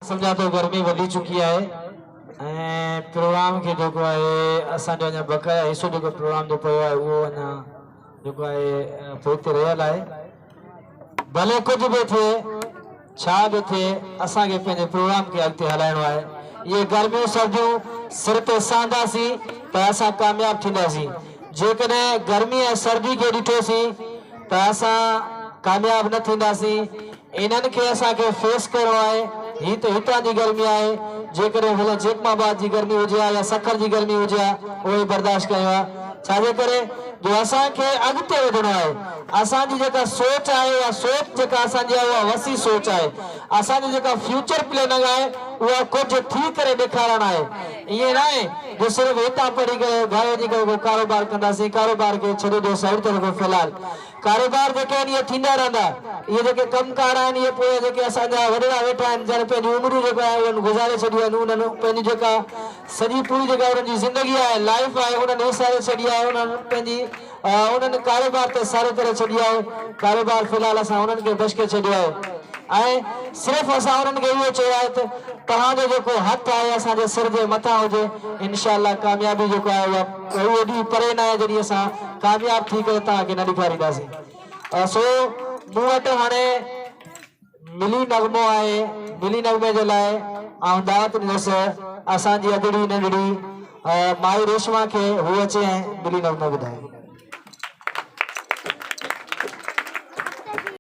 समझा तो गर्मी वधी चुकी है प्रोग्राम के जो है असांजो अञा बकाया हिस्सो जो प्रोग्राम जो पियो आहे उहो अञा जो है पोइते रहियल आहे भले कुछ भी थिए छा भी थिए असांखे पंहिंजे प्रोग्राम के अॻिते हलाइणो आहे ये गर्मियों सर्दियों सिर ते सांदासीं त असां कामयाब थींदासीं जेकॾहिं गर्मी ऐं सर्दी खे ॾिठोसीं त असां कामयाब न थींदासीं इन्हनि खे असांखे फेस करणो आहे ही तो हितां जी गर्मी आहे जेकॾहिं भले जेकमाबाद जी गर्मी हुजे या सखर जी गर्मी हुजे उहो बर्दाश्त कयो आहे छाजे करे जो असांखे अॻिते वधणो आहे असांजी जेका सोच आहे या सोच जेका असांजी आहे उहा वसी सोच आहे असांजी जेका फ्यूचर प्लानिंग आहे उहा कुझु थी करे ॾेखारणु आहे ईअं न आहे जो सिर्फ़ु हितां पढ़ी करे घर वञी करे कारोबार कंदासीं कारोबार खे छॾे ॾियो साइड ते रखो फ़िलहाल कारोबार जेके आहिनि इहे थींदा रहंदा इहे जेके कमकार आहिनि इहे पोइ जेके असांजा वॾेरा वेठा आहिनि जन पंहिंजी उमिरि जेको आहे उन्हनि गुज़ारे छॾियूं आहिनि उन्हनि पंहिंजी जेका सॼी पूरी जेका उन्हनि जी ज़िंदगी आहे लाइफ आहे उन्हनि विसारे छॾी आहे उन्हनि पंहिंजी उन्हनि कारोबार ते सारे करे छॾी आहे कारोबार फ़िलहाल असां उन्हनि खे बच के छॾियो आहे ऐं सिर्फ़ु असां उन्हनि खे इहो चयो आहे त तव्हांजो जेको हथु आहे असांजे सिर जे मथां हुजे इनशाअल्लाह कामयाबी जेको आहे उहो ॾींहुं परे न आहे जॾहिं असां कामयाब थी करे तव्हांखे न ॾेखारींदासीं सो मूं वटि हाणे मिली नगमो आहे मिली नगमे जे लाइ आउं दावत ॾींदुसि असांजी अदड़ी नंढड़ी माई रेशमा खे हू अचे ऐं मिली नगमो ॿुधाए